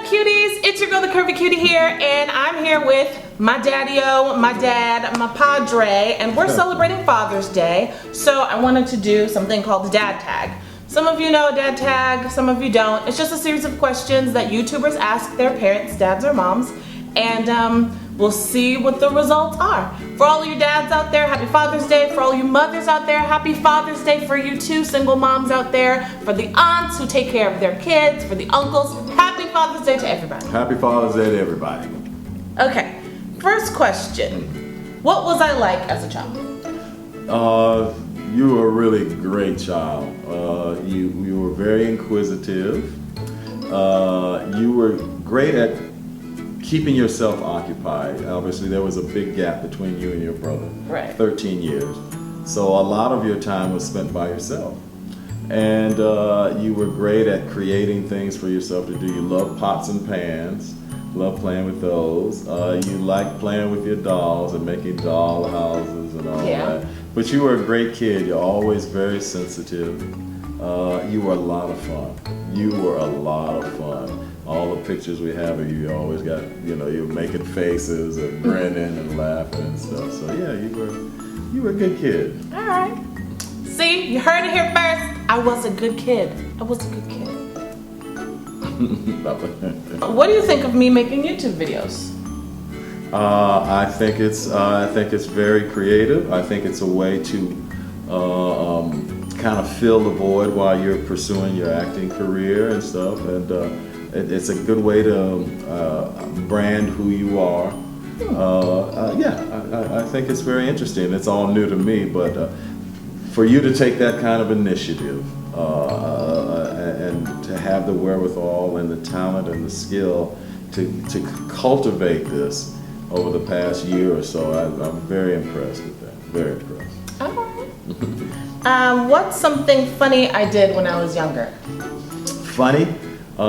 Cuties, it's your girl the Curvy Cutie here, and I'm here with my daddy-o, my dad, my padre, and we're celebrating Father's Day, so I wanted to do something called the Dad Tag. Some of you know Dad Tag, some of you don't. It's just a series of questions that YouTubers ask their parents, dads or moms, and we'll see what the results are. For all of you dads out there, happy Father's Day. For all you mothers out there, happy Father's Day. For you two single moms out there, for the aunts who take care of their kids, for the uncles, happy Father's Day to everybody. Happy Father's Day to everybody. Okay, first question. What was I like as a child? You were a really great child. You were very inquisitive. You were great at keeping yourself occupied. Obviously, there was a big gap between you and your brother. Right. 13 years. So a lot of your time was spent by yourself. And you were great at creating things for yourself to do. You loved pots and pans. Loved playing with those. You liked playing with your dolls and making doll houses and all that. But you were a great kid. You're always very sensitive. You were a lot of fun. You were a lot of fun. All the pictures we have of you always got, you were making faces and grinning and laughing and stuff. So yeah, you were a good kid. All right. See, you heard it here first. I was a good kid. I was a good kid. What do you think of me making YouTube videos? I think it's very creative. I think it's a way to kind of fill the void while you're pursuing your acting career and stuff. And it's a good way to brand who you are. I think it's very interesting. It's all new to me, but for you to take that kind of initiative and to have the wherewithal and the talent and the skill to cultivate this over the past year or so, I'm very impressed with that. Very impressed. What's something funny I did when I was younger? Funny? I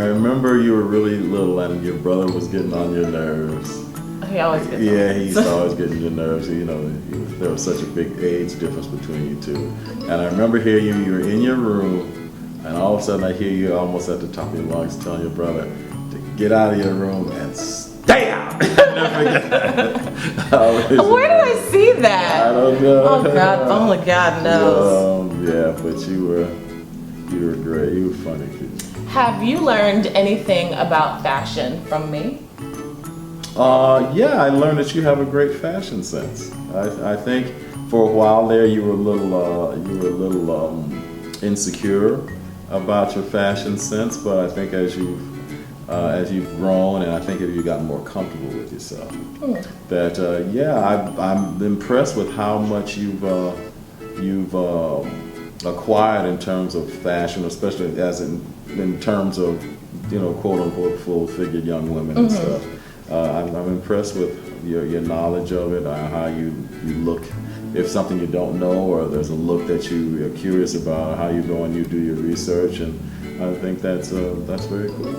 remember you were really little and your brother was getting on your nerves. He always gets Yeah, he used to always get on your nerves. There was such a big age difference between you two. And I remember hearing you were in your room, and all of a sudden I hear you almost at the top of your lungs telling your brother to get out of your room and stay out. Never forget that. Where do I see that? I don't know. Oh God, only God knows. Yeah, but you were great. You were funny kid. Have you learned anything about fashion from me? Yeah, I learned that you have a great fashion sense. I think for a while there you were a little insecure about your fashion sense, but I think as you've grown and I think as you've gotten more comfortable with yourself, that I'm impressed with how much you've acquired in terms of fashion, especially as in terms of quote unquote full-figured young women and stuff. I'm impressed with your knowledge of it, how you look. If something you don't know, or there's a look that you are curious about, how you go and you do your research, and I think that's very cool.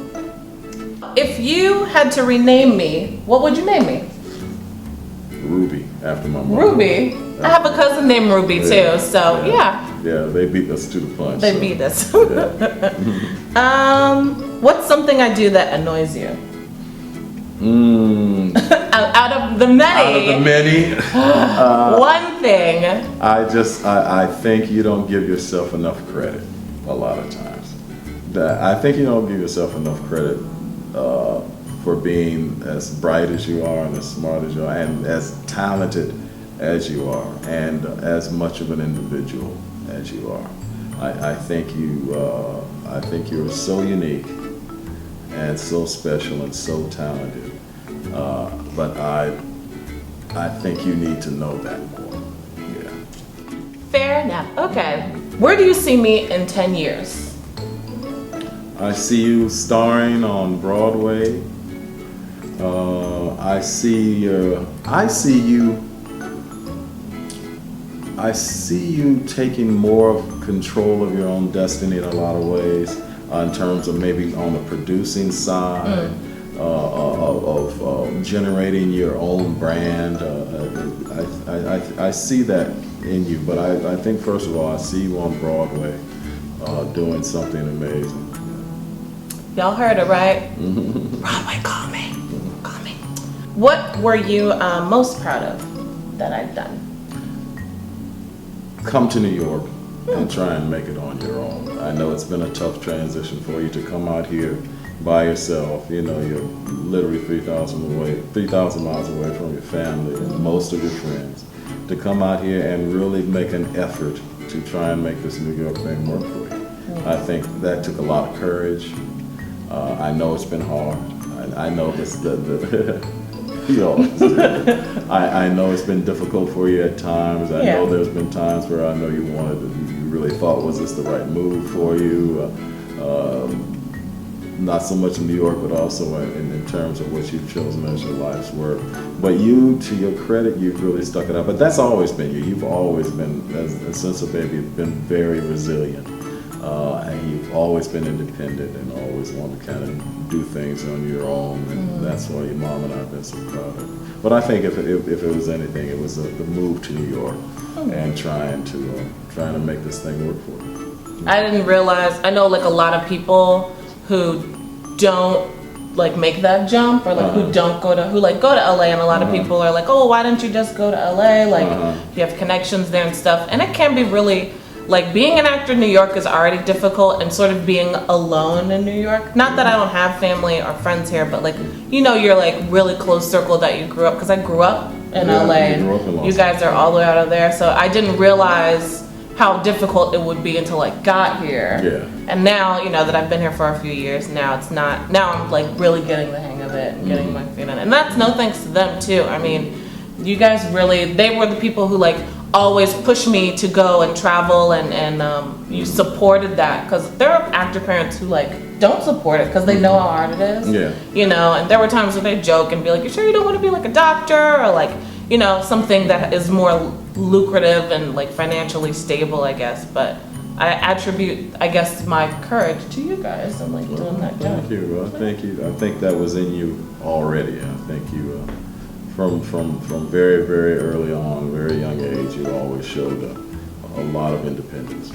If you had to rename me, what would you name me? Ruby, after my mom. Ruby? I have a cousin named Ruby too, so yeah. Yeah, they beat us to the punch. They beat us. What's something I do that annoys you? Out of the many. One thing. I think you don't give yourself enough credit a lot of times. I think you don't give yourself enough credit for being as bright as you are and as smart as you are and as talented as you are and as much of an individual as you are. I think you're so unique and so special and so talented, but I think you need to know that more. Yeah. Fair enough. Okay. Where do you see me in 10 years? I see you starring on Broadway. I see you taking more of control of your own destiny in a lot of ways, in terms of maybe on the producing side, of generating your own brand. I see that in you, but I think first of all, I see you on Broadway doing something amazing. Y'all heard it, right? Broadway, call me. Call me. What were you most proud of that I've done? Come to New York and try and make it on your own. I know it's been a tough transition for you to come out here by yourself. You know, you're literally 3,000 miles away from your family and most of your friends. To come out here and really make an effort to try and make this New York thing work for you. I think that took a lot of courage. I know it's been hard. I know this. I know it's been difficult for you at times. I know there's been times where I know you really thought, was this the right move for you? Not so much in New York, but also in terms of what you've chosen as your life's work. But you, to your credit, you've really stuck it out. But that's always been you. You've always been, since a baby, been very resilient. And you've always been independent and always wanted to kind of do things on your own. And that's why your mom and I have been so proud of you. But I think if it was anything, it was the move to New York and trying to make this thing work for you. I didn't realize, I know like a lot of people who don't like make that jump or like who go to LA, and a lot of people are like, oh, why didn't you just go to LA? Like you have connections there and stuff. And it can be really, like being an actor in New York is already difficult, and sort of being alone in New York. Not that I don't have family or friends here, but like, you know, you're like really close circle that you grew up, because I grew up in LA and you guys are all the way out of there. So I didn't realize how difficult it would be until I got here. Yeah. And now, you know, that I've been here for a few years, now I'm like really getting the hang of it and getting my feet in it. And that's no thanks to them too. I mean, you guys really, they were the people who like always pushed me to go and travel, and you supported that, because there are actor parents who like don't support it because they know how hard it is. Yeah. You know, and there were times when they joke and be like, you sure you don't want to be like a doctor, or like, you know, something that is more lucrative and like financially stable, I guess. But I attribute, I guess, my courage to you guys and like doing that job. Thank you. Well, thank you. I think that was in you already. I think you, from very, very early on, very young age, you always showed a lot of independence.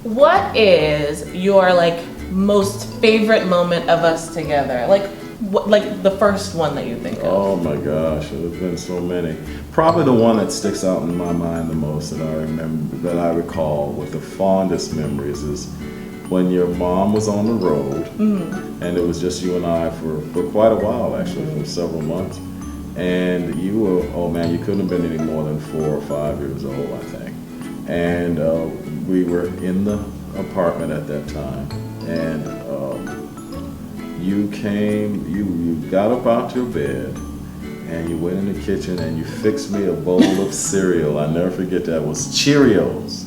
What is your like most favorite moment of us together? Like, what, like the first one that you think of? Oh my gosh, there's been so many. Probably the one that sticks out in my mind the most, that I remember, that I recall with the fondest memories, is when your mom was on the road, and it was just you and I for quite a while, actually, for several months. And you were, oh man, you couldn't have been any more than 4 or 5 years old, I think. And we were in the apartment at that time, and you came, you got up out your bed, and you went in the kitchen and you fixed me a bowl of cereal. I never forget that. It was Cheerios.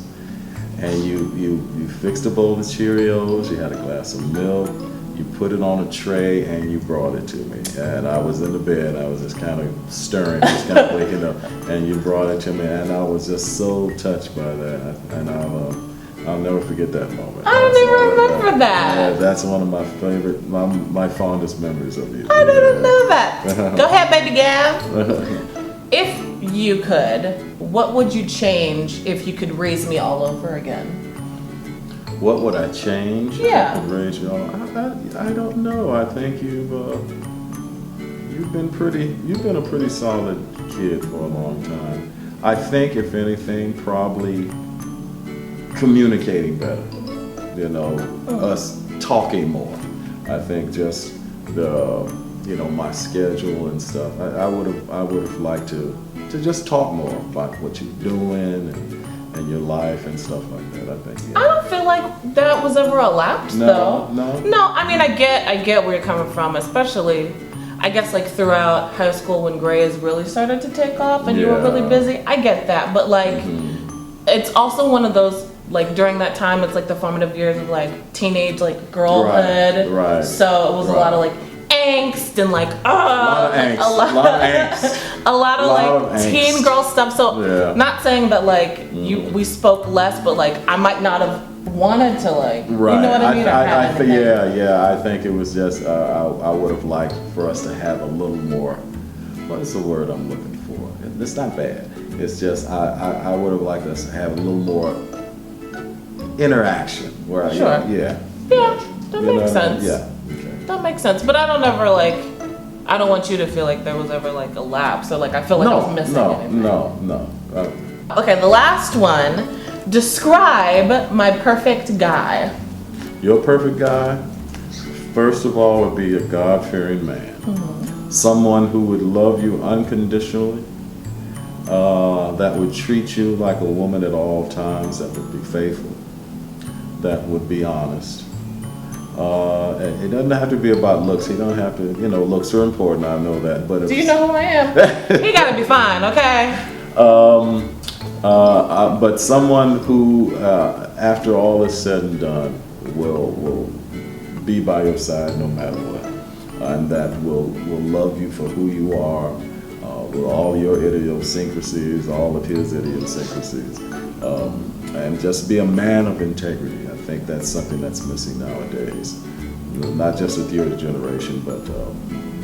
And you fixed a bowl of Cheerios, you had a glass of milk, you put it on a tray, and you brought it to me. And I was in the bed, I was just kind of stirring, just kind of waking up, and you brought it to me, and I was just so touched by that. And I'll never forget that moment. I don't even remember that. Yeah, that's one of my favorite, my fondest memories of you. I didn't know that. Go ahead, baby gal. If you could, what would you change if you could raise me all over again? What would I change? Yeah. I could raise you all. I don't know. I think you've been a pretty solid kid for a long time. I think if anything, probably communicating better, you know, us talking more. I think just my schedule and stuff. I would have liked to just talk more about what you're doing and your life and stuff like that. I think. Yeah. I don't feel like that was ever a lapse, though. No. I mean, I get where you're coming from, especially, I guess, like throughout high school when grades really started to take off and you were really busy. I get that, but like, it's also one of those, like during that time, it's like the formative years of like teenage, like girlhood. Right. So it was a lot of like angst and like a lot of angst. A lot of like teen girl stuff. So not saying that like we spoke less, but like I might not have wanted to like, you know what I mean? I think it was just I would have liked for us to have a little more. What is the word I'm looking for? It's not bad. It's just I would have liked us to have a little more interaction. Where That makes sense. Yeah. Okay. That makes sense. But I don't ever like. I don't want you to feel like there was ever like a lapse. So like I feel like I was missing anything. No. Okay, the last one. Describe my perfect guy. Your perfect guy, first of all, would be a God-fearing man. Someone who would love you unconditionally, that would treat you like a woman at all times, that would be faithful, that would be honest. And it doesn't have to be about looks. He don't have to, looks are important, I know that. But do you know who I am? He gotta be fine, okay? But someone who, after all is said and done, will be by your side no matter what, and that will love you for who you are, with all your idiosyncrasies, all of his idiosyncrasies, and just be a man of integrity. I think that's something that's missing nowadays, not just with your generation,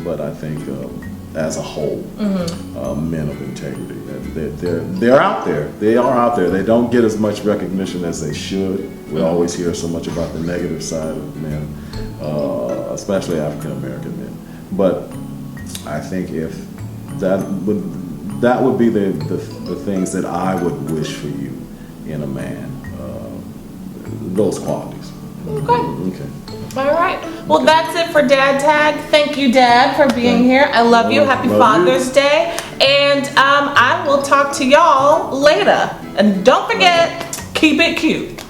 but I think as a whole, men of integrity. They're out there. They are out there. They don't get as much recognition as they should. We always hear so much about the negative side of men, especially African American men. But I think if that would be the things that I would wish for you in a man. Those qualities. Okay. All right. Well, that's it for Dad Tag. Thank you, Dad, for being here. I love you. Happy Father's Day. And I will talk to y'all later. And don't forget, keep it cute.